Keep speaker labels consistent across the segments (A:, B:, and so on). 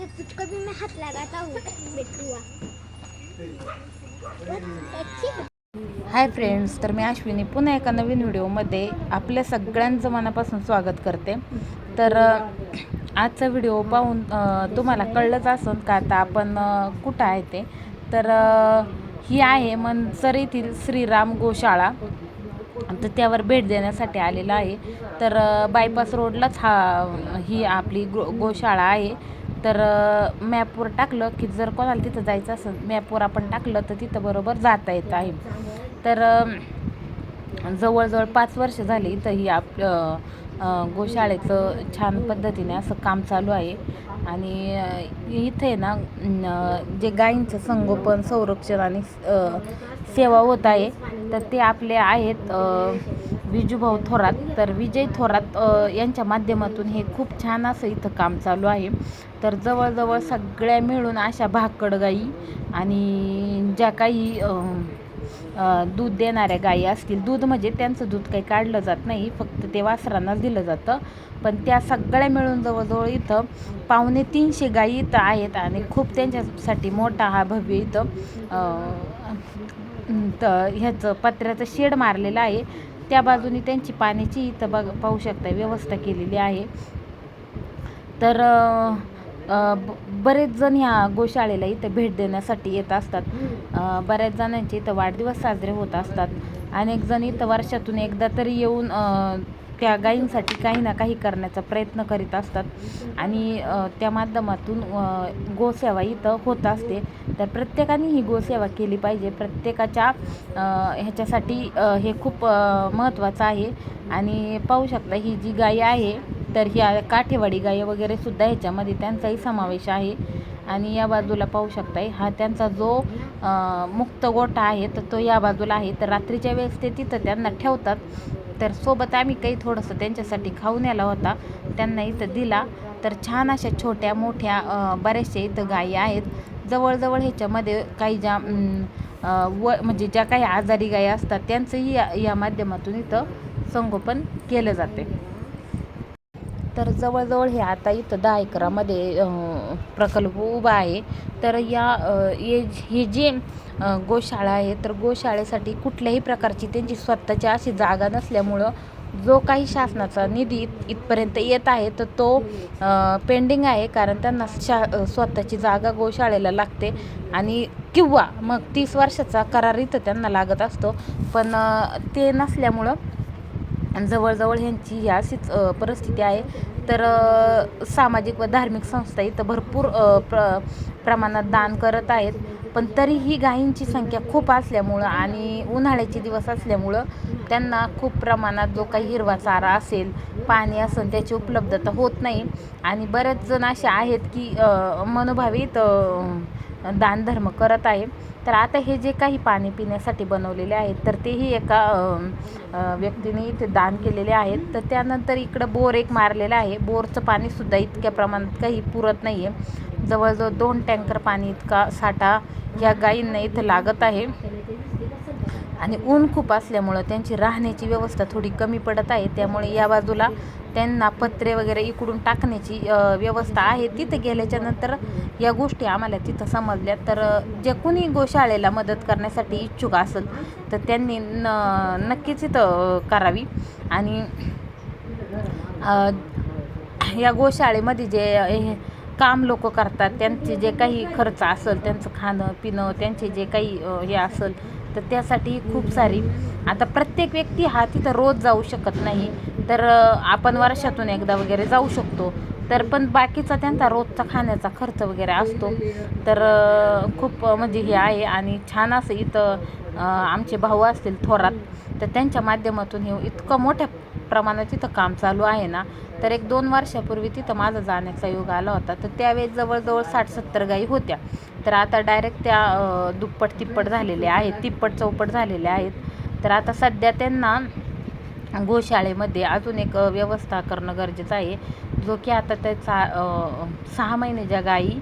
A: अगर तुझको भी मैं हाथ लगाता हूँ बेटुआ।
B: हाय फ्रेंड्स, तर मी अश्विनी पुन्हा एका नवीन व्हिडिओमध्ये आपल्या सगळ्यांचं मनापासून स्वागत करते. तर आजचा व्हिडिओ पाहून तुम्हाला कळलंच असेल का आता आपण कुठं आहे ते. तर ही आहे मनसर येथील श्रीराम गोशाळा. तर त्यावर भेट देण्यासाठी आलेला आहे. तर बायपास रोडलाच ही आपली गोशाळा आहे. तर मॅपवर टाकलं की जर कोणाला तिथं जायचं असेल मॅपवर आपण टाकलं तर तिथं बरोबर जाता येत आहे. तर जवळजवळ 5 वर्ष झाली इथं ही गोशाळेचं छान पद्धतीने असं काम चालू आहे. आणि इथे ना जे गायींचं संगोपन संरक्षण आणि सेवा होत आहे तर ते आपले आहेत विजूभाऊ थोरात. तर विजय थोरात यांच्या माध्यमातून हे खूप छान असं इथं काम चालू आहे. तर जवळजवळ सगळ्या मिळून अशा भाकड गाई आणि ज्या काही दूध देणाऱ्या गायी असतील, दूध म्हणजे त्यांचं दूध काही काढलं जात नाही, फक्त ते वासरांनाच दिलं जातं. पण त्या सगळ्या मिळून जवळजवळ इथं 250 गायी इथं आहेत आणि खूप त्यांच्यासाठी मोठा हा भव्य इथं ह्याचं पत्र्याचं शेड मारलेलं आहे. त्या बाजूने त्यांची पाण्याची इथं पाहू शकता व्यवस्था केलेली आहे. तर बरेच जण ह्या गोशाळेला इथं भेट देण्यासाठी येत असतात. बऱ्याच जणांचे इथं वाढदिवस साजरे होत असतात. अनेक जण इथं वर्षातून एकदा तरी येऊन त्या गायींसाठी काही ना काही करण्याचा प्रयत्न करीत असतात आणि त्या माध्यमातून गोसेवा इथं होत असते. तर प्रत्येकाने ही गोसेवा केली पाहिजे. प्रत्येकाच्या ह्याच्यासाठी हे खूप महत्त्वाचं आहे. आणि पाहू शकता ही जी गाय आहे तर ह्या काठेवाडी गाय वगैरे सुद्धा ह्याच्यामध्ये त्यांचाही समावेश आहे. आणि या बाजूला पाहू शकताय हा त्यांचा जो मुक्त गोठा आहे तर तो या बाजूला आहे. तर रात्रीच्या वेळेस ते तिथं त्यांना ठेवतात. तर सोबत आम्ही काही थोडंसं त्यांच्यासाठी खाऊन यायला होता, त्यांना इथं दिला. तर छान अशा छोट्या मोठ्या बऱ्याचशा इथं गायी आहेत. जवळजवळ ह्याच्यामध्ये काही ज्या म्हणजे ज्या काही आजारी गायी असतात त्यांचंही या माध्यमातून इथं संगोपन केलं जाते. तर जवळजवळ हे आता इथं 10 एकरामध्ये प्रकल्प उभा आहे. तर हे जे गोशाळा आहे तर गोशाळेसाठी कुठल्याही प्रकारची त्यांची स्वतःची अशी जागा नसल्यामुळं जो काही शासनाचा निधी इथपर्यंत येत आहे तर तो पेंडिंग आहे. कारण त्यांना स्वतःची जागा गोशाळेला लागते आणि किंवा मग 30 वर्षाचा करार इथं त्यांना लागत असतो. पण ते नसल्यामुळं जवळजवळ ह्यांची ही अशीच परिस्थिती आहे. तर सामाजिक व धार्मिक संस्था इथं भरपूर प्रमाणात दान करत आहेत. पण तरीही गायींची संख्या खूप असल्यामुळं आणि उन्हाळ्याचे दिवस असल्यामुळं त्यांना खूप प्रमाणात जो काही हिरवा चारा असेल, पाणी असेल त्याची उपलब्धता होत नाही. आणि बरेच जण असे आहेत की मनोभावित दानधर्म करत आहे. तर आता हे जे काही पाणी पिण्यासाठी बनवलेले आहेत तर तेही एका व्यक्तीने इथे दान केलेले आहेत. तर त्यानंतर इकडं बोर एक मारलेला आहे. बोरचं पाणीसुद्धा इतक्या प्रमाणात काही पुरत नाही आहे. जवळजवळ 2 टँकर पाणी इतका साठा ह्या गायींना इथं लागत आहे. आणि ऊन खूप असल्यामुळं त्यांची राहण्याची व्यवस्था थोडी कमी पडत आहे. त्यामुळे या बाजूला त्यांना पत्रे वगैरे इकडून टाकण्याची व्यवस्था आहे. तिथं गेल्याच्यानंतर या गोष्टी आम्हाला तिथं समजल्या. तर जे कोणी गोशाळेला मदत करण्यासाठी इच्छुक असेल तर त्यांनी नक्कीच इथं करावी. आणि या गोशाळेमध्ये जे काम लोक करतात त्यांचे जे काही खर्च असेल, त्यांचं खाणं पिणं, त्यांचे जे काही हे असेल तर त्यासाठी खूप सारी आता प्रत्येक व्यक्ती हा तिथं रोज जाऊ शकत नाही. तर आपण वर्षातून एकदा वगैरे जाऊ शकतो. तर पण बाकीचा त्यांचा रोजचा खाण्याचा खर्च वगैरे असतो. तर खूप म्हणजे हे आहे. आणि छान असं इथं आमचे भाऊ असतील थोरात तर त्यांच्या माध्यमातून हे इतकं मोठ्या प्रमाणात इथं काम चालू आहे ना. तर 1-2 वर्षापूर्वी तिथं माझा जाण्याचा योग आला होता. तर त्यावेळेस जवळजवळ 60-70 गायी होत्या. तर आता डायरेक्ट त्या दुप्पट तिप्पट झालेल्या आहेत, तिप्पट चौपट झालेल्या आहेत. तर आता सध्या त्यांना गोशाळेमध्ये अजून एक व्यवस्था करणं गरजेचं आहे. जो की आता त्याचा 6 महिने ज्या गायी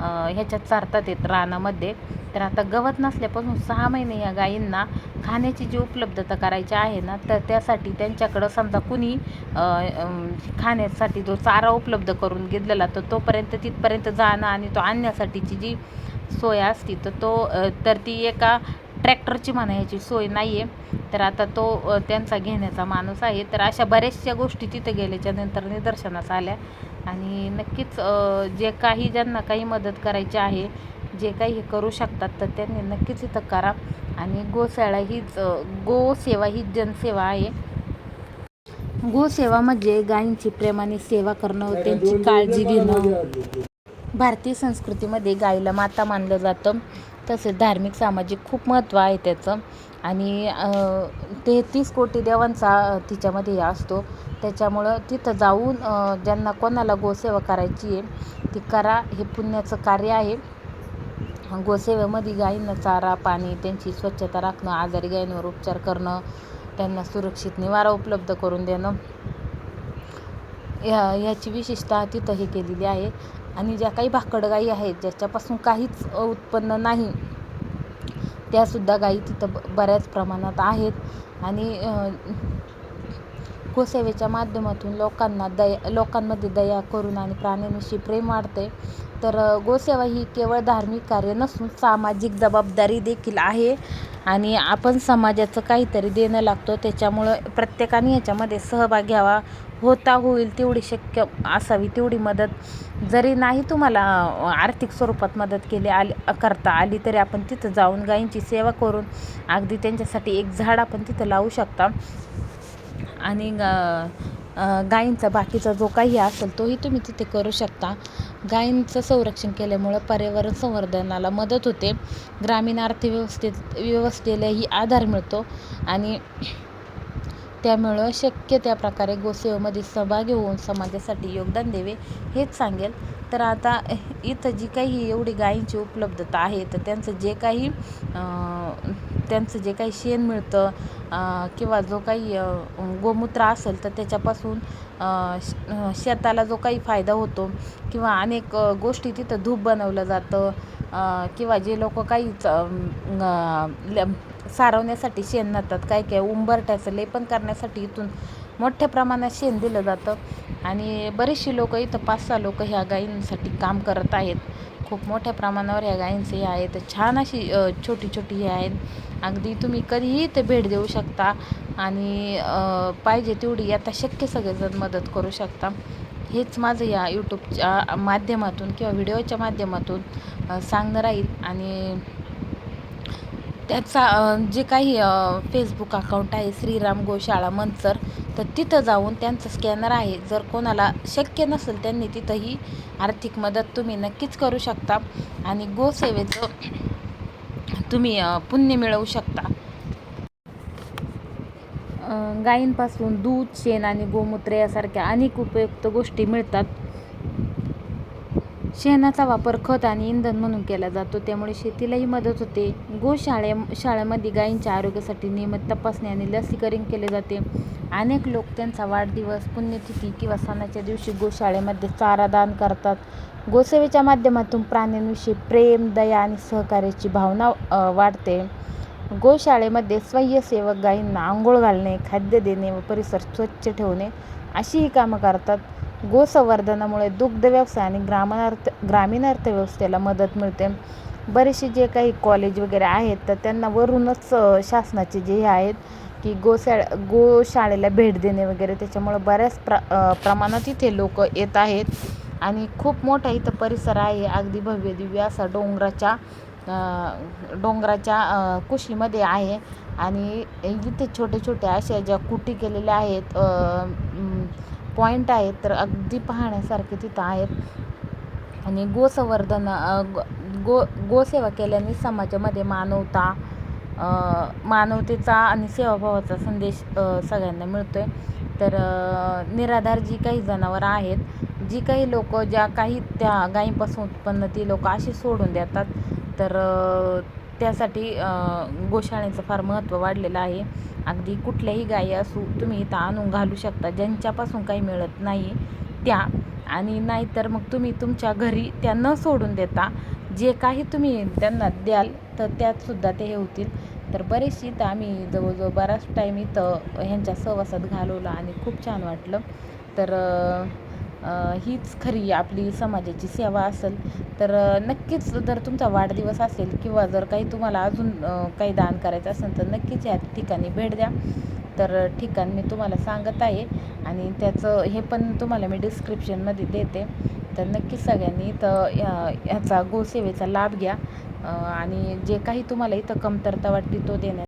B: ह्याच्यात चारतात आहेत रानामध्ये. तर आता गवत नसल्यापासून 6 महिने या गायींना खाण्याची जी उपलब्धता करायची आहे ना, तर त्यासाठी त्यांच्याकडं समजा कुणी खाण्यासाठी जो चारा उपलब्ध करून घेतलेला तर तोपर्यंत तिथपर्यंत जाणं आणि तो आणण्यासाठीची जी सोय असती तर ती एका ट्रॅक्टरची म्हणा ह्याची सोय नाही आहे. तर आता तो त्यांचा घेण्याचा माणूस आहे. तर अशा बऱ्याचशा गोष्टी तिथे गेल्याच्या नंतर निदर्शनास आल्या. आणि नक्कीच जे काही ज्यांना काही मदत करायची आहे, जे काही हे करू शकतात तर त्यांनी नक्कीच इथं करा. आणि गोसेवा हीच जनसेवा आहे. गोसेवा म्हणजे गायींची प्रेमाने सेवा करणं व त्यांची काळजी घेणं. भारतीय संस्कृतीमध्ये गायीला माता मानलं जातं. तसेच धार्मिक सामाजिक खूप महत्त्व आहे त्याचं. आणि 33 कोटी देवांचा तिच्यामध्ये असतो. त्याच्यामुळं तिथं जाऊन ज्यांना कोणाला गोसेवा करायची आहे ती करा. हे पुण्याचं कार्य आहे. गोसेवेमध्ये गायींना चारा पाणी, त्यांची स्वच्छता राखणं, आजारी गायींवर उपचार करणं, त्यांना सुरक्षित निवारा उपलब्ध करून देणं, ह्याची विशेषतः तिथं हे केलेली आहे. आणि ज्या काही भाकड गायी आहेत ज्याच्यापासून काहीच उत्पन्न नाही, त्यासुद्धा गायी तिथं बऱ्याच प्रमाणात आहेत. आणि गोसेवेच्या माध्यमातून लोकांमध्ये दया, करुणा आणि प्राण्यांविषयी प्रेम वाढते. तर गोसेवा ही केवळ धार्मिक कार्य नसून सामाजिक जबाबदारी देखील आहे. आणि आपण समाजाचं काहीतरी देणं लागतो. त्याच्यामुळं प्रत्येकाने याच्यामध्ये सहभाग घ्यावा. होईल तेवढी शक्य असावी तेवढी मदत, जरी नाही तुम्हाला आर्थिक स्वरूपात मदत करता आली तरी आपण तिथं जाऊन गायींची सेवा करून अगदी त्यांच्यासाठी एक झाड आपण तिथं लावू शकता. आणि गायींचा बाकीचा जो काही असेल तोही तुम्ही तिथे करू शकता. गायींचं संरक्षण केल्यामुळं पर्यावरण संवर्धनाला मदत होते. ग्रामीण व्यवस्थेलाही आधार मिळतो. आणि त्यामुळं शक्य त्या प्रकारे गोसेवेमध्ये सहभागी होऊन समाजासाठी योगदान द्यावे हेच सांगेल. तर आता इथं जी काही एवढी गायींची उपलब्धता आहे तर त्यांचं जे काही शेण मिळतं किंवा जो काही गोमूत्र असेल तर त्याच्यापासून शेताला जो काही फायदा होतो किंवा अनेक गोष्टी तिथं धूप बनवलं जातं किंवा जे लोक काही सारवण्यासाठी शेण नेतात, काय उंबरठ्याचं लेपन करण्यासाठी इथून मोठ्या प्रमाणात शेण दिलं जातं. आणि बरीचशी लोक इथं 5-6 लोक ह्या गायींसाठी काम करत आहेत. खूप मोठ्या प्रमाणावर ह्या गायींचे हे आहेत. छान अशी छोटी छोटी हे आहेत. अगदी तुम्ही कधीही इथे भेट देऊ शकता आणि पाहिजे तेवढी आता शक्य सगळेजण मदत करू शकता. हेच माझं या यूट्यूबच्या माध्यमातून किंवा व्हिडिओच्या माध्यमातून सांगणं राहील. आणि त्याचा जे काही फेसबुक अकाउंट आहे श्रीराम गोशाळा मंचर, तर तिथं जाऊन त्यांचं स्कॅनर आहे. जर कोणाला शक्य नसेल त्यांनी तिथंही आर्थिक मदत तुम्ही नक्कीच करू शकता आणि गोसेवेचं तुम्ही पुण्य मिळवू शकता. गायींपासून दूध, शेण आणि गोमूत्र यासारख्या अनेक उपयुक्त गोष्टी मिळतात. शेणाचा वापर खत आणि इंधन म्हणून केला जातो, त्यामुळे शेतीलाही मदत होते. शाळेमध्ये गायींच्या आरोग्यासाठी नियमित तपासणी आणि लसीकरण केले जाते. अनेक लोक त्यांचा वाढदिवस, पुण्यतिथी किंवा सणाच्या दिवशी गोशाळेमध्ये चारा दान करतात. गोसेवेच्या माध्यमातून प्राण्यांविषयी प्रेम, दया आणि सहकार्याची भावना वाढते. गोशाळेमध्ये स्वयंसेवक गायींना आंघोळ घालणे, खाद्य देणे व परिसर स्वच्छ ठेवणे अशी ही कामं करतात. गोसंवर्धनामुळे दुग्ध व्यवसाय आणि ग्रामीण अर्थव्यवस्थेला मदत मिळते. बरेचसे जे काही कॉलेज वगैरे आहेत तर त्यांना वरूनच शासनाचे जे हे आहेत की गोशाळेला भेट देणे वगैरे, त्याच्यामुळं बऱ्याच प्रमाणात इथे लोक येत आहेत. आणि खूप मोठा इथं परिसर आहे. अगदी भव्य दिव्य असा डोंगराच्या कुशीमध्ये आहे. आणि इथे छोटे छोटे अशा ज्या कुटी केलेल्या आहेत, पॉईंट आहेत, तर अगदी पाहण्यासारखे तिथं आहेत. आणि गोसेवा केल्याने समाजामध्ये मानवतेचा आणि सेवाभावाचा संदेश सगळ्यांना मिळतोय. तर निराधार जी काही जनावरं आहेत, जी काही लोक ज्या काही त्या गायींपासून उत्पन्न ती लोक अशी सोडून देतात, तर त्यासाठी गोशाळेचं फार महत्त्व वाढलेलं आहे. अगदी कुठल्याही गायी असू तुम्ही इथं आणून घालू शकता. ज्यांच्यापासून काही मिळत नाही त्या आणि नाहीतर मग तुम्ही तुमच्या घरी त्या न सोडून देता जे काही तुम्ही त्यांना द्याल तर त्यातसुद्धा ते हे होतील. तर बरेचशी इथं आम्ही जवळजवळ बराच टाईम इथं ह्यांच्या सहवासात घालवला आणि खूप छान वाटलं. तर हीच खरी आपली समाजाची सेवा असेल. तर नक्कीच जर तुमचा वाढदिवस असेल किंवा जर काही तुम्हाला अजून काही दान करायचं असेल तर नक्कीच या ठिकाणी भेट द्या. तर ठिकाण मी तुम्हाला सांगत आहे आणि त्याचं हे पण तुम्हाला मी डिस्क्रिप्शनमध्ये देते. तर नक्कीच सगळ्यांनी इथं ह्याचा गोसेवेचा लाभ घ्या आणि जे काही तुम्हाला इथं कमतरता वाटते तो देण्यात